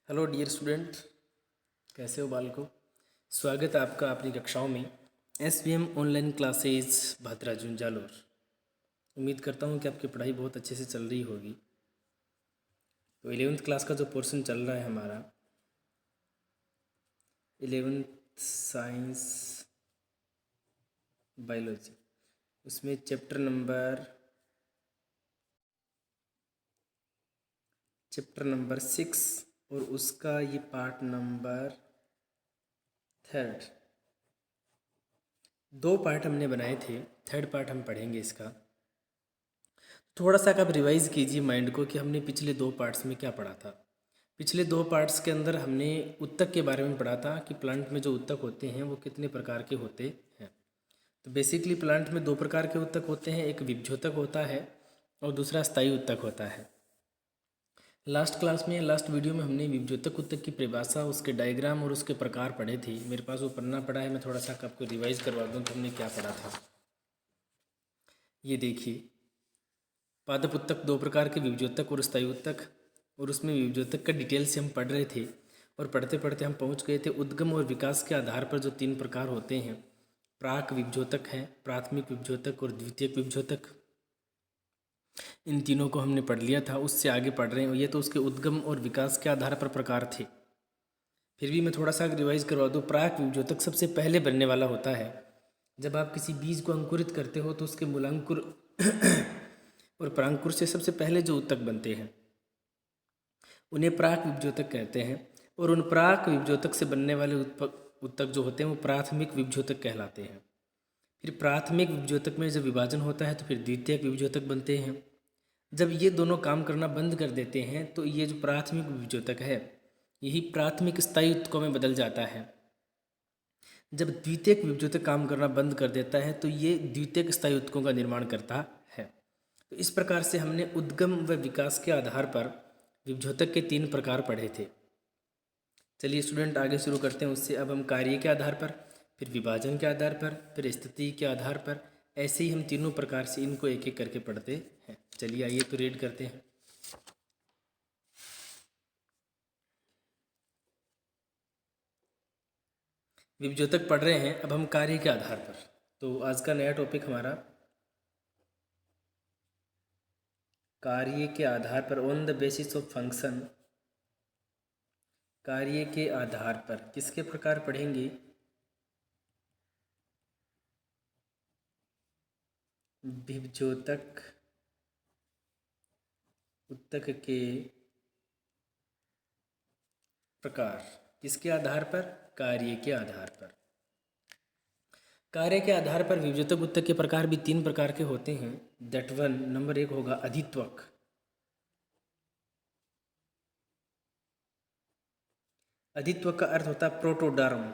Hello dear student, कैसे हो बालकों। स्वागत है आपका अपनी कक्षाओं में। SVM ऑनलाइन क्लासेज भादरा जून जालोर। उम्मीद करता हूँ कि आपकी पढ़ाई बहुत अच्छे से चल रही होगी। तो 11th क्लास का जो पोर्शन चल रहा है हमारा 11th साइंस बायोलॉजी, उसमें चैप्टर नंबर 6 और उसका ये पार्ट नंबर 3। 2 पार्ट हमने बनाए थे, 3rd पार्ट हम पढ़ेंगे इसका। थोड़ा सा आप रिवाइज़ कीजिए माइंड को कि हमने पिछले 2 पार्ट्स में क्या पढ़ा था। पिछले 2 पार्ट्स के अंदर हमने उत्तक के बारे में पढ़ा था कि प्लांट में जो उत्तक होते हैं वो कितने प्रकार के होते हैं। तो बेसिकली प्लांट में 2 प्रकार के उत्तक होते हैं, एक विभज्योतक होता है और दूसरा स्थायी उत्तक होता है। लास्ट क्लास में, लास्ट वीडियो में हमने विभज्योतक उत्तक की परिभाषा, उसके डायग्राम और उसके प्रकार पढ़े थे। मेरे पास वो पन्ना पड़ा है, मैं थोड़ा सा आपको रिवाइज़ करवा दूँ तो हमने क्या पढ़ा था। ये देखिए, पादप उत्तक 2 प्रकार के, विभज्योतक और स्थायी उत्तक। और उसमें विभज्योतक का डिटेल से हम पढ़ रहे थे और पढ़ते पढ़ते हम पहुंच गए थे उद्गम और विकास के आधार पर जो 3 प्रकार होते हैं। प्राक विभज्योतक है, प्राथमिक विभज्योतक और द्वितीयक विभज्योतक। इन तीनों को हमने पढ़ लिया था, उससे आगे पढ़ रहे हैं। ये तो उसके उद्गम और विकास के आधार पर प्रकार थे। फिर भी मैं थोड़ा सा रिवाइज करवा दूँ। प्राक विभज्योतक सबसे पहले बनने वाला होता है। जब आप किसी बीज को अंकुरित करते हो तो उसके मूलांकुर और परांकुर से सबसे पहले जो उत्तक बनते हैं उन्हें प्राक विभज्योतक कहते हैं। और उन प्राक विभज्योतक से बनने वाले उत्तक जो होते हैं वो प्राथमिक विभज्योतक कहलाते हैं। फिर प्राथमिक विभज्योतक में जब विभाजन होता है तो फिर द्वितीयक विभज्योतक बनते हैं। जब ये दोनों काम करना बंद कर देते हैं तो ये जो प्राथमिक विभज्योतक है यही प्राथमिक स्थायी उत्तकों में बदल जाता है। जब द्वितीयक विभज्योतक काम करना बंद कर देता है तो ये द्वितीयक स्थायी उत्तकों का निर्माण करता है। तो इस प्रकार से हमने उद्गम व विकास के आधार पर विभज्योतक के 3 प्रकार पढ़े थे। चलिए स्टूडेंट, आगे शुरू करते हैं उससे। अब हम कार्य के आधार पर, फिर विभाजन के आधार पर, फिर स्थिति के आधार पर, ऐसे ही हम तीनों प्रकार से इनको एक एक करके पढ़ते हैं। चलिए आइए तो रीड करते हैं। विभज्योतक पढ़ रहे हैं, अब हम कार्य के आधार पर। तो आज का नया टॉपिक हमारा कार्य के आधार पर, on the basis of function. कार्य के आधार पर किसके प्रकार पढ़ेंगे? विभज्योतक उत्तक के प्रकार। किसके आधार पर? कार्य के आधार पर। कार्य के आधार पर विभज्योतक उत्तक के प्रकार भी 3 प्रकार के होते हैं। दैट वन, नंबर 1 होगा अधित्वक। अधित्वक का अर्थ होता है प्रोटोडर्म।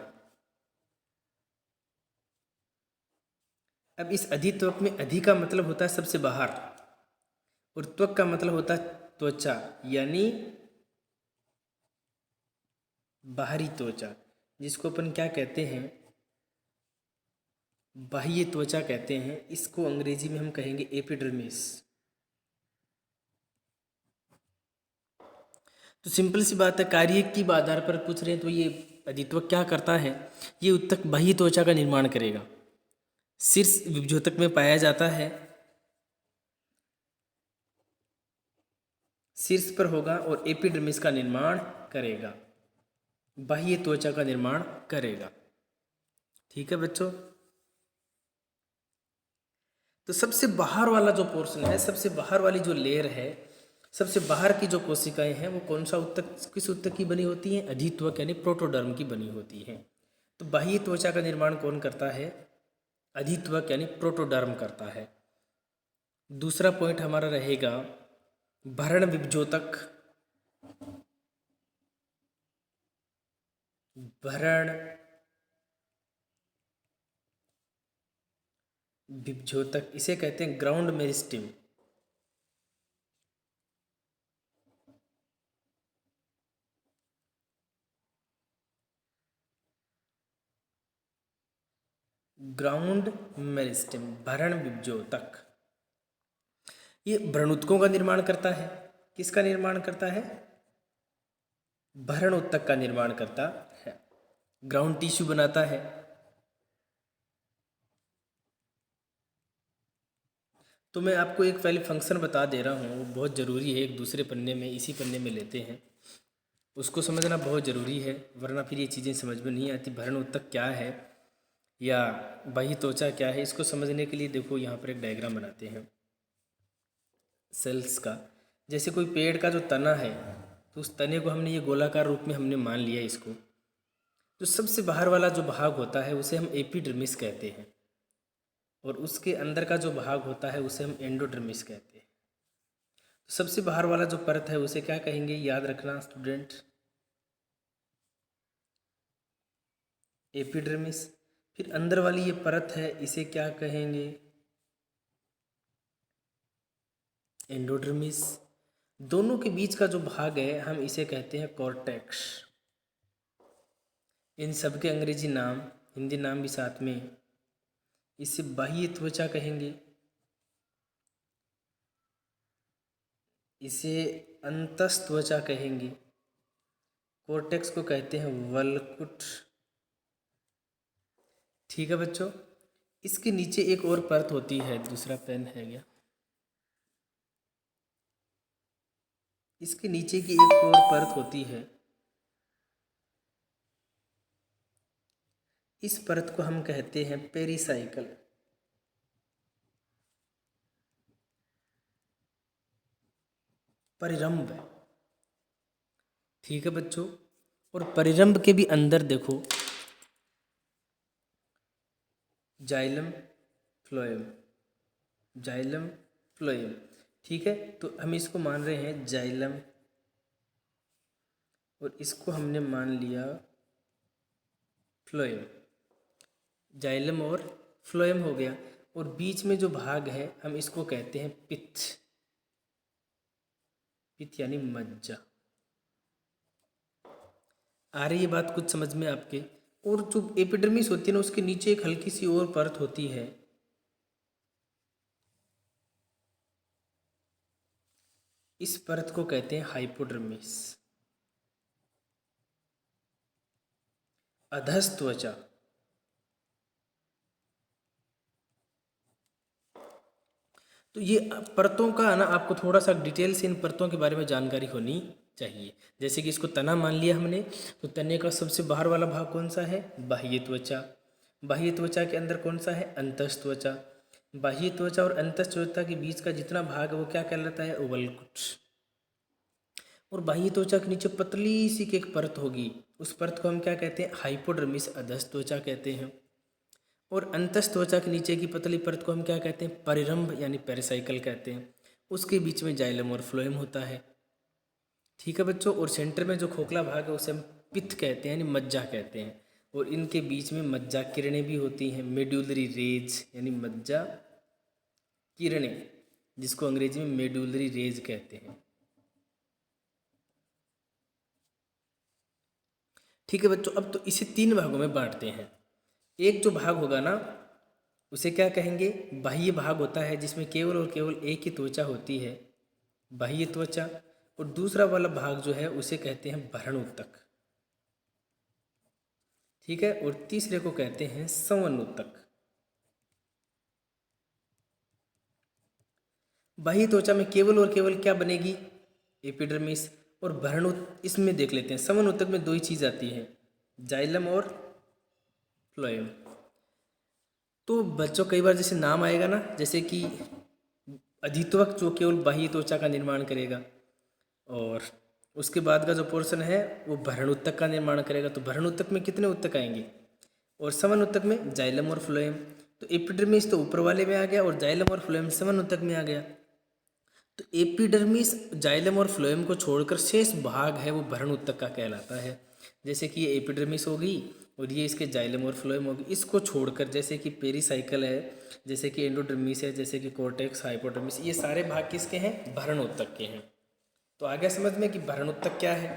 अब इस अधित्वक में अधि का मतलब होता है सबसे बाहर और त्वक का मतलब होता है त्वचा, यानी बाहरी त्वचा, जिसको अपन क्या कहते हैं? बाह्य त्वचा कहते हैं। इसको अंग्रेजी में हम कहेंगे एपिडर्मिस। तो सिंपल सी बात है, कार्य की आधार पर पूछ रहे हैं तो ये अधित्वक क्या करता है? ये उत्तक बाह्य त्वचा का निर्माण करेगा। शीर्ष विभज्योतक में पाया जाता है, शीर्ष पर होगा और एपिडर्मिस का निर्माण करेगा, बाह्य त्वचा का निर्माण करेगा। ठीक है बच्चों। तो सबसे बाहर वाला जो पोर्शन है, सबसे बाहर वाली जो लेयर है, सबसे बाहर की जो कोशिकाएं हैं वो कौन सा उत्तक, किस उत्तक की बनी होती हैं? अधित्वक यानी प्रोटोडर्म की बनी होती हैं। तो बाह्य त्वचा का निर्माण कौन करता है? अधित्वक यानी प्रोटोडर्म करता है। दूसरा पॉइंट हमारा रहेगा भरण विभज्योतक। भरण विभज्योतक, इसे कहते हैं ग्राउंड मेरिस्टेम। ग्राउंड मेरिस्टेम, भरण विभज्योतक, ये भ्रूणोत्तकों का निर्माण करता है। किसका निर्माण करता है? भरण ऊतक का निर्माण करता है, ग्राउंड टिश्यू बनाता है। तो मैं आपको एक पहले फंक्शन बता दे रहा हूँ, वो बहुत ज़रूरी है, एक दूसरे पन्ने में, इसी पन्ने में लेते हैं, उसको समझना बहुत ज़रूरी है, वरना फिर ये चीज़ें समझ में नहीं आती। भरण ऊतक क्या है या बाह्य त्वचा क्या है, इसको समझने के लिए देखो यहाँ पर एक डायग्राम बनाते हैं सेल्स का। जैसे कोई पेड़ का जो तना है, तो उस तने को हमने ये गोलाकार रूप में हमने मान लिया इसको। तो सबसे बाहर वाला जो भाग होता है उसे हम एपिडर्मिस कहते हैं, और उसके अंदर का जो भाग होता है उसे हम एंडोडर्मिस कहते हैं। तो सबसे बाहर वाला जो परत है उसे क्या कहेंगे, याद रखना स्टूडेंट, एपिडर्मिस। फिर अंदर वाली ये परत है इसे क्या कहेंगे, एंडोडर्मिस। दोनों के बीच का जो भाग है हम इसे कहते हैं कॉर्टेक्स। इन सब के अंग्रेजी नाम, हिंदी नाम भी साथ में, इसे बाह्य त्वचा कहेंगे, इसे अंतस त्वचा कहेंगे, कॉर्टेक्स को कहते हैं वल्कुट। ठीक है बच्चों, इसके नीचे एक और परत होती है, दूसरा पेन है क्या, इसके नीचे की एक और परत होती है, इस परत को हम कहते हैं पेरिसाइकल। परिरंभ। ठीक है बच्चों, और परिरंभ के भी अंदर देखो जाइलम फ्लोएम, जाइलम फ्लोएम। ठीक है, तो हम इसको मान रहे हैं जाइलम, और इसको हमने मान लिया फ्लोएम, जाइलम और फ्लोएम हो गया। और बीच में जो भाग है हम इसको कहते हैं पित्त, पित्त यानी मज्जा। आ रही है बात कुछ समझ में आपके। और जो एपिडर्मिस होती है ना, उसके नीचे एक हल्की सी और परत होती है, इस परत को कहते हैं हाइपोडर्मिस, अधस त्वचा। तो ये परतों का ना आपको थोड़ा सा डिटेल से इन परतों के बारे में जानकारी होनी चाहिए। जैसे कि इसको तना मान लिया हमने, तो तने का सबसे बाहर वाला भाग कौन सा है, बाह्य त्वचा। बाह्य त्वचा के अंदर कौन सा है, अंतस त्वचा। बाह्य त्वचा और अंतस त्वचा के बीच का जितना भाग है वो क्या कहलाता है, ओवलकुट। और बाह्य त्वचा के नीचे पतली सी की एक परत होगी, उस परत को हम क्या कहते हैं, हाइपोडर्मिस, अधस त्वचा कहते हैं। और अंतस त्वचा के नीचे की पतली परत को हम क्या कहते हैं, परिरंभ यानी पेरिसाइकल कहते हैं। उसके बीच में जाइलम और फ्लोएम होता है। ठीक है बच्चों, और सेंटर में जो खोखला भाग है उसे हम पित्त कहते हैं यानी मज्जा कहते हैं। और इनके बीच में मज्जा किरणें भी होती हैं, मेड्यूलरी रेज यानी मज्जा किरणें, जिसको अंग्रेजी में मेड्यूलरी रेज कहते हैं। ठीक है बच्चों, अब तो इसे 3 भागों में बांटते हैं। एक जो भाग होगा ना उसे क्या कहेंगे, बाह्य भाग होता है, जिसमें केवल और केवल एक ही त्वचा होती है, बाह्य त्वचा। और दूसरा वाला भाग जो है उसे कहते हैं भरण ऊतक। ठीक है, और तीसरे को कहते हैं संवन ऊतक। बाह्य त्वचा में केवल और केवल क्या बनेगी, एपिडर्मिस। और भरण इसमें देख लेते हैं, संवन ऊतक में 2 ही चीज आती है, जाइलम और फ्लोएम। तो बच्चों कई बार जैसे नाम आएगा ना, जैसे कि अधित्वक जो केवल बाह्य त्वचा का निर्माण करेगा, और उसके बाद का जो पोर्शन है वो भरण ऊतक का निर्माण करेगा। तो भरण ऊतक में कितने ऊतक आएंगे, और संवन ऊतक में जाइलम और फ्लोएम। तो एपिडर्मिस तो ऊपर वाले में आ गया, और जाइलम और फ्लोएम संवन ऊतक में आ गया। तो एपिडर्मिस, जाइलम और फ्लोएम को छोड़कर शेष भाग है वो भरण ऊतक का कहलाता है। जैसे कि ये एपिडर्मिस हो गई, और ये इसके जाइलम और फ्लोएम होगी। इसको छोड़कर जैसे कि पेरिसाइकल है, जैसे कि एंडोडर्मिस है, जैसे कि कॉर्टेक्स, हाइपोडर्मिस, ये सारे भाग किसके हैं, भरण ऊतक के हैं। तो आ गया समझ में कि भरण ऊतक क्या है।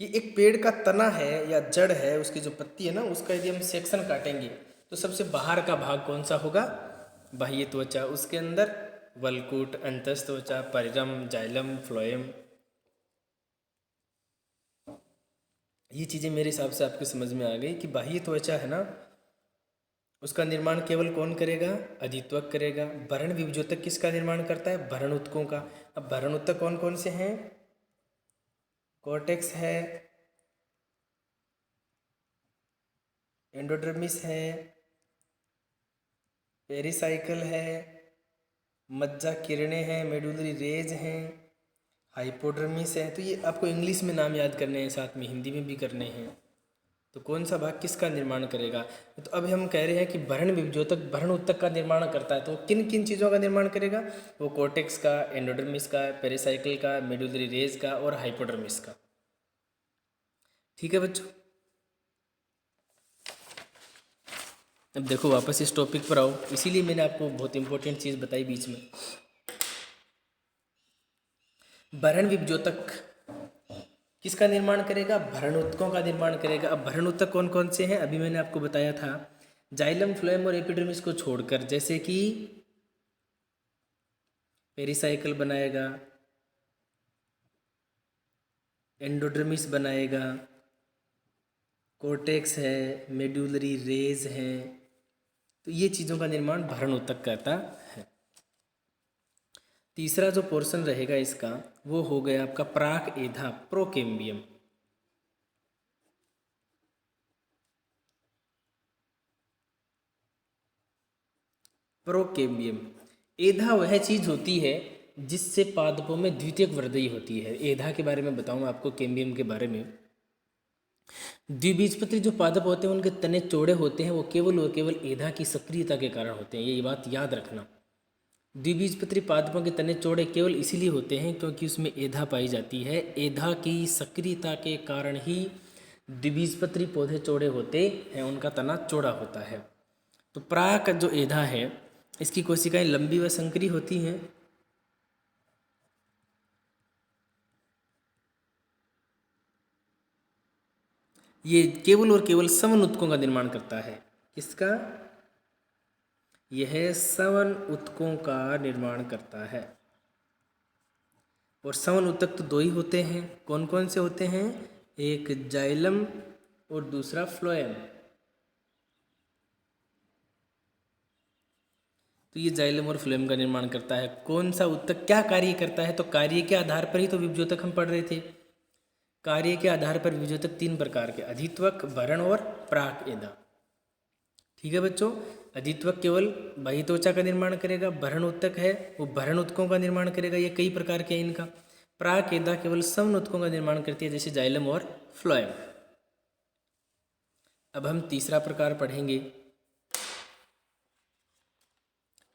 ये एक पेड़ का तना है या जड़ है, उसकी जो पत्ती है ना, उसका यदि हम सेक्शन काटेंगे तो सबसे बाहर का भाग कौन सा होगा, बाह्य त्वचा। उसके अंदर वल्कुट, अंतस त्वचा, परिरंभ, जाइलम, फ्लोएम। ये चीज़ें मेरे हिसाब से आपके समझ में आ गई कि बाह्य त्वचा है ना, उसका निर्माण केवल कौन करेगा? अधित्वक करेगा। भरण विभजोतक किसका निर्माण करता है? भरण ऊतकों का। अब भरण ऊतक कौन कौन से हैं? कॉर्टेक्स है, एंडोडर्मिस है, पेरिसाइकल है, मज्जा किरणें हैं, मेडुलरी रेज हैं, हाइपोडर्मिस है। तो ये आपको इंग्लिश में नाम याद करने हैं, साथ में हिंदी में भी करने हैं। तो कौन सा भाग किसका निर्माण करेगा? तो अब हम कह रहे हैं कि भरण विभजोतक भरण ऊतक का निर्माण करता है, तो किन किन चीज़ों का निर्माण करेगा? वो कोर्टेक्स का, एंडोडर्मिस का, पेरिसाइकल का, मेडुलरी रेज का और हाइपोडर्मिस का। ठीक है बच्चों, अब देखो वापस इस टॉपिक पर आओ, इसीलिए मैंने आपको बहुत इंपॉर्टेंट चीज़ बताई बीच में। भरण विभजोतक किसका निर्माण करेगा? भरण ऊतकों का निर्माण करेगा। अब भरण ऊतक कौन कौन से हैं? अभी मैंने आपको बताया था, जाइलम, फ्लोएम और एपिडर्मिस को छोड़कर, जैसे कि पेरिसाइकल बनाएगा, एंडोडर्मिस बनाएगा, कोर्टेक्स है, मेडुलरी रेज है। तो ये चीज़ों का निर्माण भरण ऊतक करता है। तीसरा जो पोर्शन रहेगा इसका, वो हो गया आपका प्राक एधा, प्रोकेम्बियम। प्रोकेम्बियम, एधा वह चीज़ होती है जिससे पादपों में द्वितीयक वृद्धि होती है। एधा के बारे में बताऊँ आपको, केम्बियम के बारे में। द्विबीजपत्री जो पादप होते हैं उनके तने चौड़े होते हैं, वो केवल और केवल एधा की सक्रियता के कारण होते हैं। ये बात याद रखना। द्विबीजपत्री पादपों के तने चौड़े केवल इसीलिए होते हैं क्योंकि उसमें एधा पाई जाती है। एधा की सक्रियता के कारण ही द्विबीजपत्री पौधे चौड़े होते हैं, उनका तना चौड़ा होता है। तो प्राक जो एधा है, इसकी कोशिकाएं लंबी व संकरी होती हैं। ये केवल और केवल सवन ऊतकों का निर्माण करता है। किसका? यह सवन ऊतकों का निर्माण करता है। और सवन ऊतक तो दो ही होते हैं। कौन कौन से होते हैं? एक जाइलम और दूसरा फ्लोएम। तो ये जाइलम और फ्लोएम का निर्माण करता है। कौन सा ऊतक क्या कार्य करता है? तो कार्य के आधार पर ही तो विभजोतक हम पढ़ रहे थे। कार्य के आधार पर विभजोतक तीन प्रकार के, अधित्वक, भरण और प्राक एधा। ठीक है बच्चों, अधित्वक केवल बाह्य त्वचा का निर्माण करेगा। भरण ऊतक है वो भरण ऊतकों का निर्माण करेगा। ये कई प्रकार के हैं इनका। प्राक एधा केवल सवन ऊतकों का निर्माण करती है, जैसे जाइलम और फ्लोएम। अब हम तीसरा प्रकार पढ़ेंगे।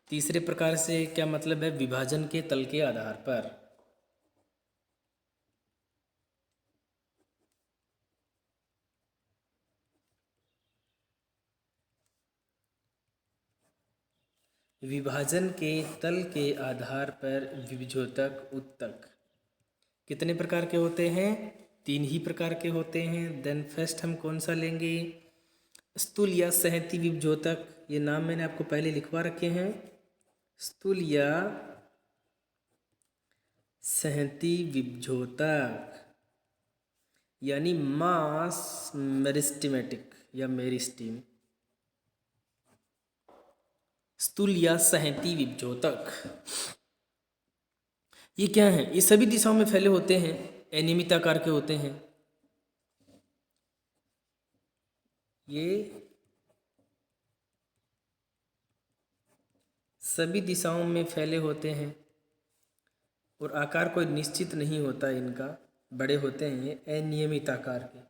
तीसरे प्रकार से क्या मतलब है? विभाजन के तल के आधार पर। विभाजन के तल के आधार पर विभजोतक ऊतक कितने प्रकार के होते हैं? तीन ही प्रकार के होते हैं। देन फर्स्ट हम कौन सा लेंगे? स्थूल या सहती विभजोतक। ये नाम मैंने आपको पहले लिखवा रखे हैं। स्थूल या सहती विभजोतक यानी मास मेरिस्टेमेटिक या मेरिस्टीम। स्थूल या सहती विभजोतक ये क्या है? ये सभी दिशाओं में फैले होते हैं, अनियमित आकार के होते हैं। ये सभी दिशाओं में फैले होते हैं और आकार कोई निश्चित नहीं होता इनका, बड़े होते हैं ये अनियमित आकार के।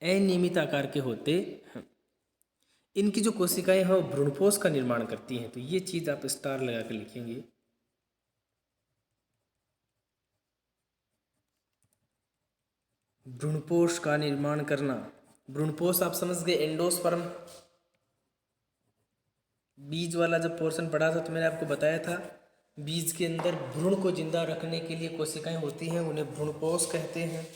अनियमित आकार के होते हैं। इनकी जो कोशिकाएं हैं वो भ्रूणपोष का निर्माण करती हैं। तो ये चीज़ आप स्टार लगा कर लिखेंगे। भ्रूणपोष का निर्माण करना। भ्रूणपोष आप समझ गए, एंडोस्पर्म। बीज वाला जब पोर्शन पढ़ा था तो मैंने आपको बताया था, बीज के अंदर भ्रूण को जिंदा रखने के लिए कोशिकाएं होती हैं, उन्हें भ्रूणपोष कहते हैं।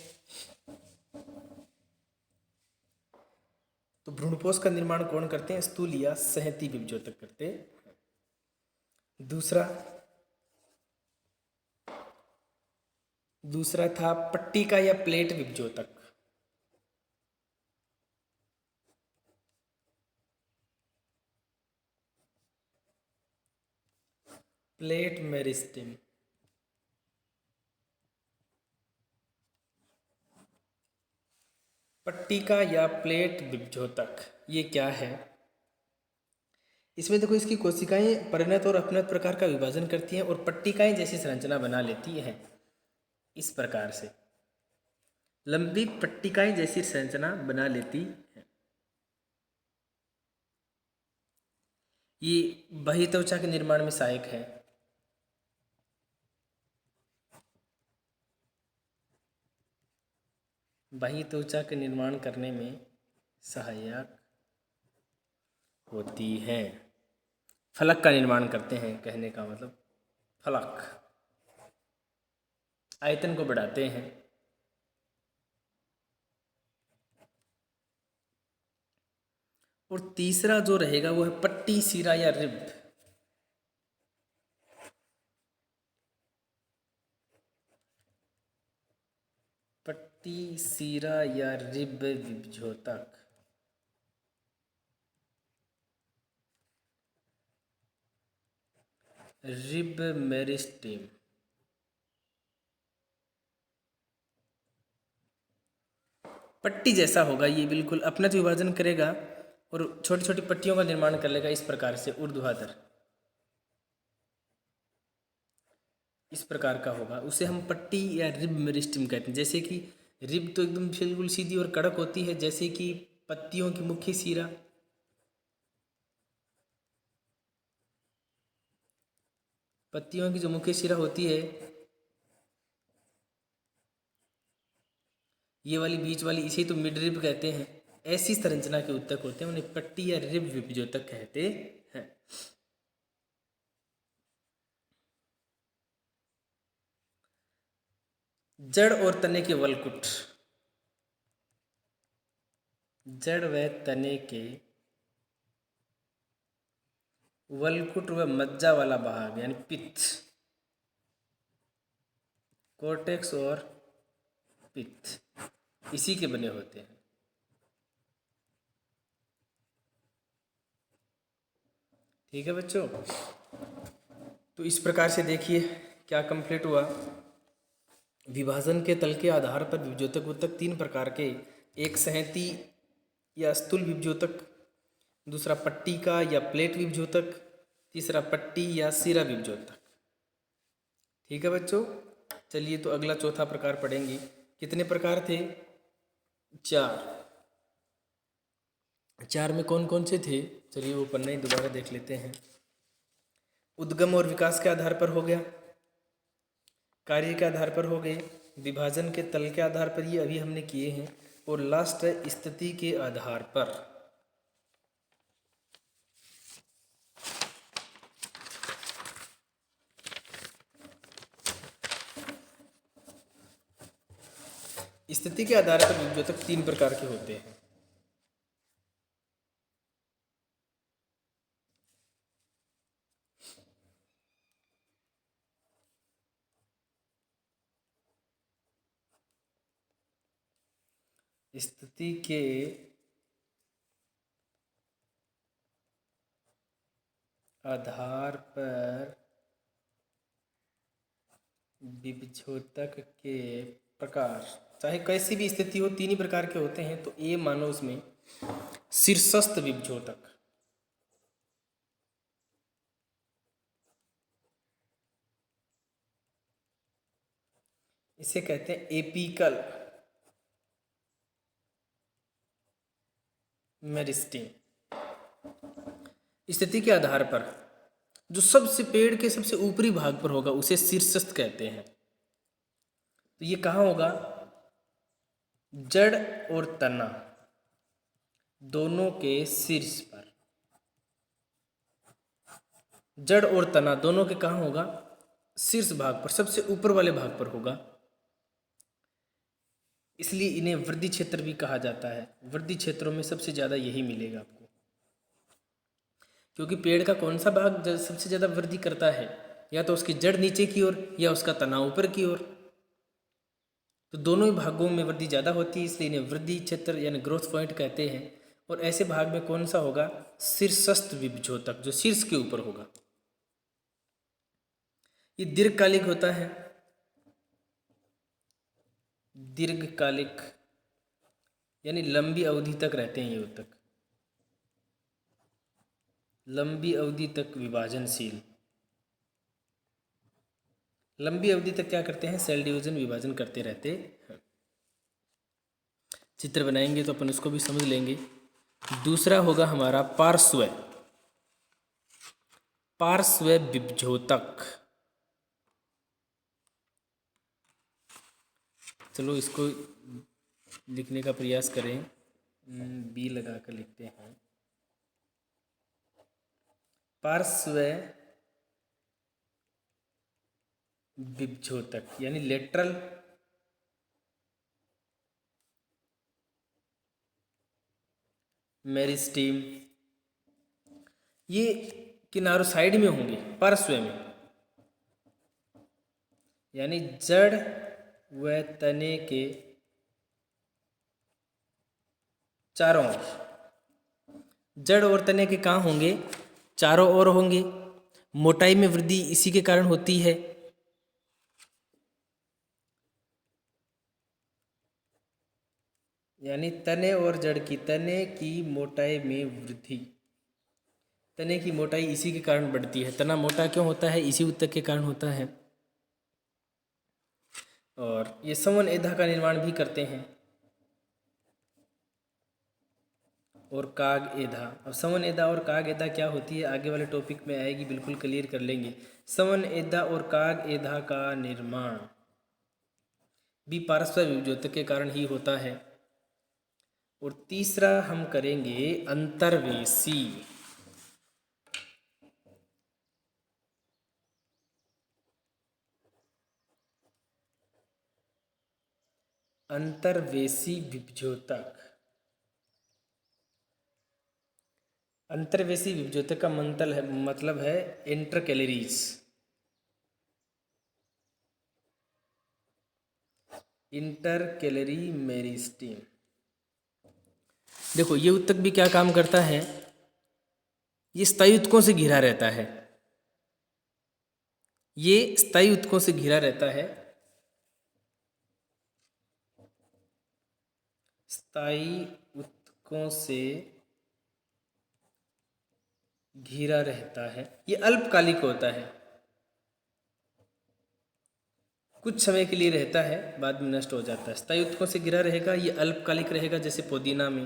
तो भ्रूणपोष का निर्माण कौन करते हैं? स्थूल या सहती विभजोतक करते हैं। दूसरा दूसरा था पट्टिका या प्लेट विभजोतक। Plate meristem. पट्टिका या प्लेट विभजोतक ये क्या है? इसमें देखो, इसकी कोशिकाएं परिणत और अपनत प्रकार का विभाजन करती हैं और पट्टिकाएं जैसी संरचना बना लेती हैं। इस प्रकार से लंबी पट्टिकाएं जैसी संरचना बना लेती हैं। ये बहित्वचा के निर्माण में सहायक है। बहित्वचा के निर्माण करने में सहायक होती हैं। फलक का निर्माण करते हैं, कहने का मतलब फलक आयतन को बढ़ाते हैं। और तीसरा जो रहेगा वो है पट्टी, सिरा या रिब। पट्टी, सिरा या रिब विभजोतक। Rib meristem. पट्टी जैसा होगा, ये बिल्कुल अपना विभाजन करेगा और छोटी छोटी पट्टियों का निर्माण कर लेगा। इस प्रकार से ऊर्ध्वाधर इस प्रकार का होगा, उसे हम पट्टी या रिब मेरिस्टेम कहते हैं। जैसे कि रिब तो एकदम बिल्कुल सीधी और कड़क होती है, जैसे कि पत्तियों की मुख्य सिरा। पत्तियों की जो मुख्य सिरा होती है, ये वाली बीच वाली, इसे तो मिड रिब कहते हैं। ऐसी संरचना के उत्तक होते हैं, उन्हें पट्टी या रिब विभजोतक कहते हैं। जड़ और तने के वलकुट। जड़ व तने के वलकुट व मज्जा वाला भाग यानी पित्त, कोर्टेक्स और पित्त इसी के बने होते हैं। ठीक है बच्चों, तो इस प्रकार से देखिए क्या कंप्लीट हुआ। विभाजन के तल के आधार पर विभजोतक उत्तक तीन प्रकार के, एक संहति या स्थूल विभजोतक, दूसरा पट्टिका या प्लेट विभजोतक, तीसरा पट्टी या सिरा विभजोतक। ठीक है बच्चों, चलिए तो अगला चौथा प्रकार पढ़ेंगे। कितने प्रकार थे? चार। चार में कौन कौन से थे? चलिए वो पन्ना ही दोबारा देख लेते हैं। उद्गम और विकास के आधार पर हो गया, कार्य के आधार पर हो गए, विभाजन के तल के आधार पर, ये अभी हमने किए हैं, और लास्ट है स्थिति के आधार पर। स्थिति के आधार पर विभजोतक तीन प्रकार के होते हैं। स्थिति के आधार पर विभजोतक के प्रकार, चाहे कैसी भी स्थिति हो, तीन ही प्रकार के होते हैं। तो ये मानो उसमें शीर्षस्थ विभजोतक, इसे कहते हैं एपिकल मेरिस्टेम। स्थिति के आधार पर जो सबसे पेड़ के सबसे ऊपरी भाग पर होगा उसे शीर्षस्थ कहते हैं। तो ये कहाँ होगा? जड़ और तना दोनों के शीर्ष पर। जड़ और तना दोनों के कहाँ होगा? शीर्ष भाग पर, सबसे ऊपर वाले भाग पर होगा। इसलिए इन्हें वृद्धि क्षेत्र भी कहा जाता है। वृद्धि क्षेत्रों में सबसे ज़्यादा यही मिलेगा आपको, क्योंकि पेड़ का कौन सा भाग सबसे ज़्यादा वृद्धि करता है? या तो उसकी जड़ नीचे की ओर या उसका तना ऊपर की ओर। तो दोनों ही भागों में वृद्धि ज़्यादा होती है, इसलिए इन्हें वृद्धि क्षेत्र यानी ग्रोथ पॉइंट कहते हैं। और ऐसे भाग में कौन सा होगा? शीर्षस्थ विभज्योतक, जो शीर्ष के ऊपर होगा। ये दीर्घकालिक होता है, दीर्घकालिक यानी लंबी अवधि तक रहते हैं ये उत्तक, लंबी अवधि तक विभाजनशील। लंबी अवधि तक क्या करते हैं? सेल डिवीजन, विभाजन करते रहते हैं। चित्र बनाएंगे तो अपन उसको भी समझ लेंगे। दूसरा होगा हमारा पार्श्व, पार्श्व विभज्योतक। चलो इसको लिखने का प्रयास करें, बी लगा कर लिखते हैं। पार्श्व विभज्योतक यानी लेटरल मेरिस्टीम, ये किनारों साइड में होंगे पार्श्व में, यानी जड़ व तने के चारों ओर। जड़ और तने के कहाँ होंगे? चारों ओर होंगे। मोटाई में वृद्धि इसी के कारण होती है। यानी तने और जड़ की, तने की मोटाई में वृद्धि, तने की मोटाई इसी के कारण बढ़ती है। तना मोटा क्यों होता है? इसी उत्तक के कारण होता है। और ये संवन एधा का निर्माण भी करते हैं, और काग एधा। अब संवन एधा और काग एधा क्या होती है आगे वाले टॉपिक में आएगी, बिल्कुल क्लियर कर लेंगे। संवन एधा और काग एधा का निर्माण भी पार्श्व विभज्योतक के कारण ही होता है। और तीसरा हम करेंगे अंतर्वेशी। अंतर्वेशी विभज्योतक, अंतर्वेशी विभज्योतक का मतलब है इंटर कैलोरीज, इंटर कैलोरी मेरिस्टीम। देखो ये उत्तक भी क्या काम करता है? ये स्थायी उत्तकों से घिरा रहता है, ये स्थायी उत्तकों से घिरा रहता है, स्थायी उत्तकों से घिरा रहता है। ये अल्पकालिक होता है, कुछ समय के लिए रहता है, बाद में नष्ट हो जाता है। स्थायी उत्तकों से घिरा रहेगा, ये अल्पकालिक रहेगा, जैसे पुदीना में,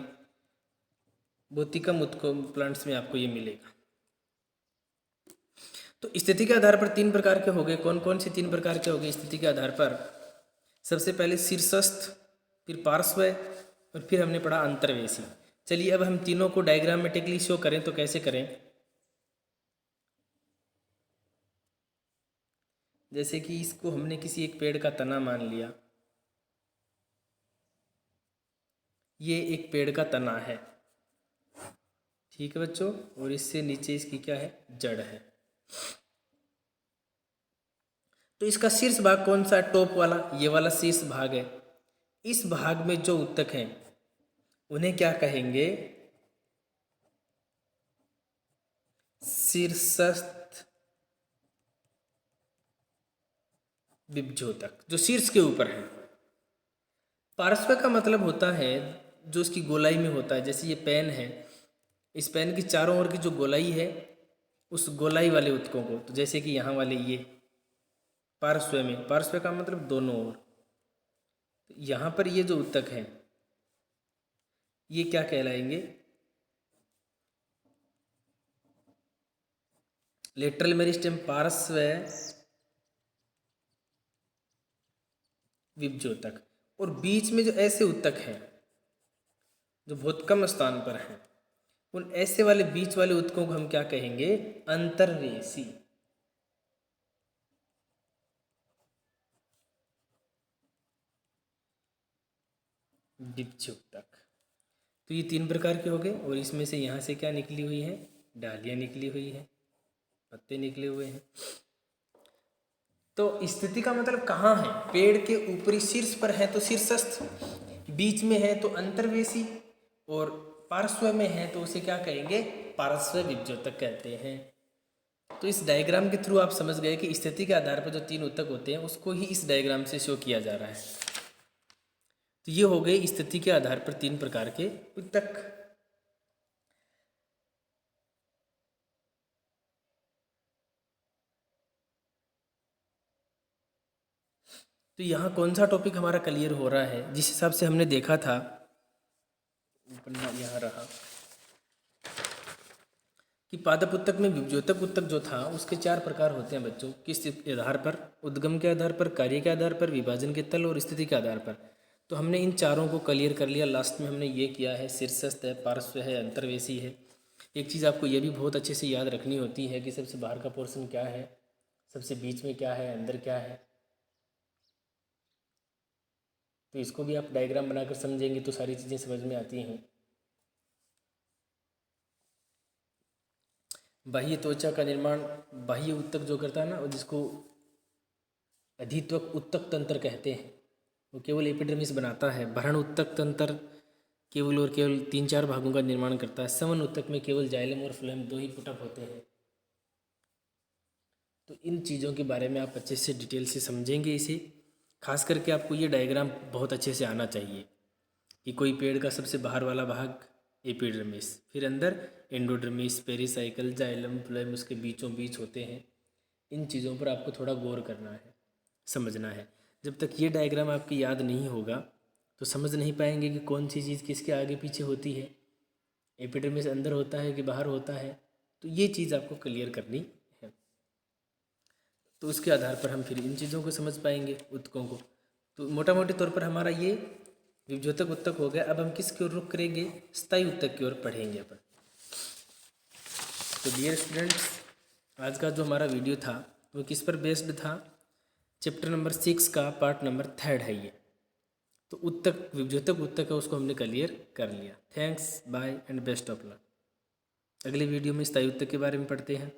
बहुत ही कम उत्तकों प्लांट्स में आपको ये मिलेगा। तो स्थिति के आधार पर तीन प्रकार के हो गए। कौन कौन से तीन प्रकार के हो गए स्थिति के आधार पर? सबसे पहले शीर्षस्थ, फिर पार्श्व, और फिर हमने पढ़ा अंतर्वेशी। चलिए अब हम तीनों को डायग्रामेटिकली शो करें तो कैसे करें? जैसे कि इसको हमने किसी एक पेड़ का तना मान लिया, ये एक पेड़ का तना है, ठीक है बच्चों, और इससे नीचे इसकी क्या है? जड़ है। तो इसका शीर्ष भाग कौन सा? टॉप वाला, ये वाला शीर्ष भाग है। इस भाग में जो उत्तक हैं उन्हें क्या कहेंगे? शीर्षस्थ विभज्योतक, जो शीर्ष के ऊपर है। पार्श्व का मतलब होता है जो इसकी गोलाई में होता है। जैसे ये पेन है, इस पेन की चारों ओर की जो गोलाई है, उस गोलाई वाले उत्तकों को, तो जैसे कि यहाँ वाले ये पार्श्व में, पार्श्व का मतलब दोनों ओर। तो यहाँ पर ये जो उत्तक हैं ये क्या कहलाएंगे? लेटरल मेरिस्टेम, पार्श्व विभज्योतक। और बीच में जो ऐसे उत्तक हैं जो बहुत कम स्थान पर हैं, उन ऐसे वाले बीच वाले उत्तकों को हम क्या कहेंगे? अंतर्वेशी। विभज्योतक। तो ये तीन प्रकार के हो गए, और इसमें से यहाँ से क्या निकली हुई है? डालियाँ निकली हुई है, पत्ते निकले हुए हैं। तो स्थिति का मतलब कहाँ है? पेड़ के ऊपरी शीर्ष पर है तो शीर्षस्थ, बीच में है तो अंतर्वेशी, और पार्श्व में है तो उसे क्या कहेंगे? पार्श्व विभज्योतक कहते हैं। तो इस डायग्राम के थ्रू आप समझ गए कि स्थिति के आधार पर जो 3 ऊतक होते हैं उसको ही इस डायग्राम से शो किया जा रहा है। तो ये हो गए स्थिति के आधार पर 3 प्रकार के ऊतक। तो यहाँ कौन सा टॉपिक हमारा क्लियर हो रहा है? जिस हिसाब से हमने देखा था, यहाँ रहा कि पादप ऊतक में विभज्योतक ऊतक जो था उसके 4 प्रकार होते हैं बच्चों। किस आधार पर? उद्गम के आधार पर, कार्य के आधार पर, विभाजन के तल और स्थिति के आधार पर। तो हमने इन चारों को क्लियर कर लिया। लास्ट में हमने ये किया है, शीर्षस्थ है, पार्श्व है, अंतर्वेशी है। एक चीज़ आपको ये भी बहुत अच्छे से याद रखनी होती है कि सबसे बाहर का पोर्शन क्या है, सबसे बीच में क्या है, अंदर क्या है। तो इसको भी आप डायग्राम बनाकर समझेंगे तो सारी चीज़ें समझ में आती हैं। बाह्य त्वचा का निर्माण बाह्य ऊतक जो करता है ना, और जिसको अधित्वक ऊतक तंत्र कहते हैं, वो केवल एपिडर्मिस बनाता है। भरण ऊतक तंत्र केवल और केवल 3-4 भागों का निर्माण करता है। समन ऊतक में केवल जाइलम और फ्लोएम 2 ही पुटअप होते हैं। तो इन चीज़ों के बारे में आप अच्छे से डिटेल से समझेंगे इसे। खास करके आपको ये डायग्राम बहुत अच्छे से आना चाहिए कि कोई पेड़ का सबसे बाहर वाला भाग एपिडर्मिस, फिर अंदर एंडोडर्मिस, पेरिसाइकल, जाइलम, फ्लोएम उसके बीचों बीच होते हैं। इन चीज़ों पर आपको थोड़ा गौर करना है, समझना है। जब तक ये डायग्राम आपकी याद नहीं होगा तो समझ नहीं पाएंगे कि कौन सी चीज़ किसके आगे पीछे होती है, एपिडर्मिस अंदर होता है कि बाहर होता है। तो ये चीज़ आपको क्लियर करनी है। तो उसके आधार पर हम फिर इन चीज़ों को समझ पाएंगे, ऊतकों को। तो मोटा मोटे तौर पर हमारा ये विभज्योतक ऊतक हो गया। अब हम किसकी ओर रुख करेंगे? स्थायी ऊतक की ओर पढ़ेंगे अपन। तो डियर स्टूडेंट्स, आज का जो हमारा वीडियो था वो किस पर बेस्ड था? चैप्टर नंबर 6 का पार्ट नंबर 3 है ये। तो ऊतक, विभज्योतक ऊतक है, उसको हमने क्लियर कर लिया। Thanks, bye and best of luck. अगले वीडियो में स्थायी ऊतक के बारे में पढ़ते हैं।